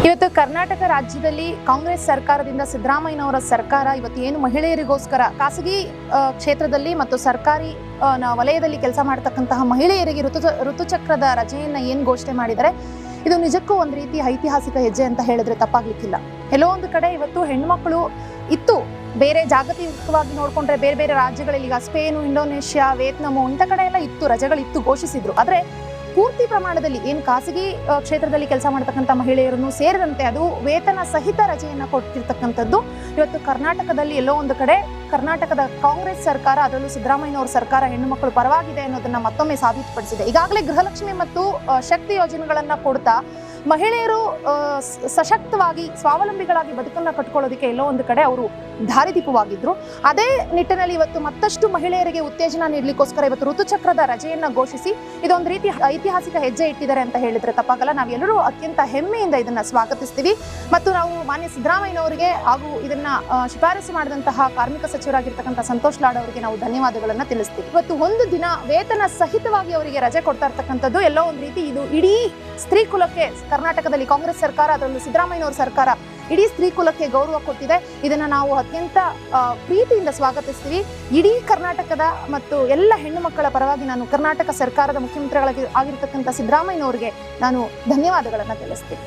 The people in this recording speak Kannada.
ಇವತ್ತು ಕರ್ನಾಟಕ ರಾಜ್ಯದಲ್ಲಿ ಕಾಂಗ್ರೆಸ್ ಸರ್ಕಾರದಿಂದ ಸಿದ್ದರಾಮಯ್ಯನವರ ಸರ್ಕಾರ ಇವತ್ತು ಏನು ಮಹಿಳೆಯರಿಗೋಸ್ಕರ ಖಾಸಗಿ ಕ್ಷೇತ್ರದಲ್ಲಿ ಮತ್ತು ಸರ್ಕಾರಿ ವಲಯದಲ್ಲಿ ಕೆಲಸ ಮಾಡತಕ್ಕಂತಹ ಮಹಿಳೆಯರಿಗೆ ಋತುಚಕ್ರದ ರಜೆಯನ್ನ ಏನು ಘೋಷಣೆ ಮಾಡಿದರೆ ಇದು ನಿಜಕ್ಕೂ ಒಂದು ರೀತಿ ಐತಿಹಾಸಿಕ ಹೆಜ್ಜೆ ಅಂತ ಹೇಳಿದ್ರೆ ತಪ್ಪಾಗ್ಲಿಕ್ಕಿಲ್ಲ. ಎಲ್ಲೋ ಒಂದು ಕಡೆ ಇವತ್ತು ಹೆಣ್ಮಕ್ಳು ಇತ್ತು, ಬೇರೆ ಜಾಗತಿಕವಾಗಿ ನೋಡ್ಕೊಂಡ್ರೆ ಬೇರೆ ಬೇರೆ ರಾಜ್ಯಗಳಲ್ಲಿ ಈಗ ಸ್ಪೇನು, ಇಂಡೋನೇಷ್ಯಾ, ವಿಯೆಟ್ನಾಮು ಇಂಥ ಕಡೆ ಎಲ್ಲ ಇತ್ತು, ರಜೆಗಳಿತ್ತು, ಘೋಷಿಸಿದ್ರು. ಆದರೆ ಪೂರ್ತಿ ಪ್ರಮಾಣದಲ್ಲಿ ಏನು ಖಾಸಗಿ ಕ್ಷೇತ್ರದಲ್ಲಿ ಕೆಲಸ ಮಾಡತಕ್ಕಂಥ ಮಹಿಳೆಯರನ್ನು ಸೇರಿದಂತೆ ಅದು ವೇತನ ಸಹಿತ ರಜೆಯನ್ನು ಕೊಟ್ಟಿರ್ತಕ್ಕಂಥದ್ದು ಇವತ್ತು ಕರ್ನಾಟಕದಲ್ಲಿ ಎಲ್ಲೋ ಒಂದು ಕಡೆ ಕರ್ನಾಟಕದ ಕಾಂಗ್ರೆಸ್ ಸರ್ಕಾರ, ಅದರಲ್ಲೂ ಸಿದ್ದರಾಮಯ್ಯನವರ ಸರ್ಕಾರ ಹೆಣ್ಣು ಮಕ್ಕಳು ಪರವಾಗಿದೆ ಅನ್ನೋದನ್ನ ಮತ್ತೊಮ್ಮೆ ಸಾಬೀತುಪಡಿಸಿದೆ. ಈಗಾಗಲೇ ಗೃಹಲಕ್ಷ್ಮಿ ಮತ್ತು ಶಕ್ತಿ ಯೋಜನೆಗಳನ್ನ ಕೊಡ್ತಾ ಮಹಿಳೆಯರು ಸಶಕ್ತವಾಗಿ ಸ್ವಾವಲಂಬಿಗಳಾಗಿ ಬದುಕನ್ನು ಕಟ್ಕೊಳ್ಳೋದಕ್ಕೆ ಎಲ್ಲೋ ಒಂದು ಕಡೆ ಅವರು ದಾರಿದೀಪವಾಗಿದ್ರು. ಅದೇ ನಿಟ್ಟಿನಲ್ಲಿ ಇವತ್ತು ಮತ್ತಷ್ಟು ಮಹಿಳೆಯರಿಗೆ ಉತ್ತೇಜನ ನೀಡಲಿಕ್ಕೋಸ್ಕರ ಇವತ್ತು ಋತುಚಕ್ರದ ರಜೆಯನ್ನ ಘೋಷಿಸಿ ಇದೊಂದು ರೀತಿ ಐತಿಹಾಸಿಕ ಹೆಜ್ಜೆ ಇಟ್ಟಿದ್ದಾರೆ ಅಂತ ಹೇಳಿದ್ರೆ ತಪ್ಪಾಗಲ್ಲ. ನಾವೆಲ್ಲರೂ ಅತ್ಯಂತ ಹೆಮ್ಮೆಯಿಂದ ಇದನ್ನ ಸ್ವಾಗತಿಸ್ತೀವಿ ಮತ್ತು ನಾವು ಮಾನ್ಯ ಸಿದ್ದರಾಮಯ್ಯನವರಿಗೆ ಹಾಗೂ ಇದನ್ನ ಶಿಫಾರಸು ಮಾಡಿದಂತಹ ಕಾರ್ಮಿಕ ಸಚಿವರಾಗಿರ್ತಕ್ಕಂಥ ಸಂತೋಷ್ ಲಾಡ್ ಅವರಿಗೆ ನಾವು ಧನ್ಯವಾದಗಳನ್ನ ತಿಳಿಸ್ತೀವಿ. ಇವತ್ತು ಒಂದು ದಿನ ವೇತನ ಸಹಿತವಾಗಿ ಅವರಿಗೆ ರಜೆ ಕೊಡ್ತಾ ಇರ್ತಕ್ಕಂಥದ್ದು ಎಲ್ಲೋ ಒಂದು ರೀತಿ ಇದು ಇಡೀ ಸ್ತ್ರೀ ಕುಲಕ್ಕೆ, ಕರ್ನಾಟಕದಲ್ಲಿ ಕಾಂಗ್ರೆಸ್ ಸರ್ಕಾರ ಅದರಲ್ಲೂ ಸಿದ್ದರಾಮಯ್ಯನವರ ಸರ್ಕಾರ ಇಡೀ ಸ್ತ್ರೀ ಕುಲಕ್ಕೆ ಗೌರವ ಕೊಟ್ಟಿದೆ. ಇದನ್ನ ನಾವು ಅತ್ಯಂತ ಪ್ರೀತಿಯಿಂದ ಸ್ವಾಗತಿಸ್ತೀವಿ. ಇಡೀ ಕರ್ನಾಟಕದ ಮತ್ತು ಎಲ್ಲ ಹೆಣ್ಣು ಮಕ್ಕಳ ಪರವಾಗಿ ನಾನು ಕರ್ನಾಟಕ ಸರ್ಕಾರದ ಮುಖ್ಯಮಂತ್ರಿಗಳಾಗಿರ್ತಕ್ಕಂಥ ಸಿದ್ದರಾಮಯ್ಯನವರಿಗೆ ನಾನು ಧನ್ಯವಾದಗಳನ್ನು ತಿಳಿಸ್ತೀನಿ.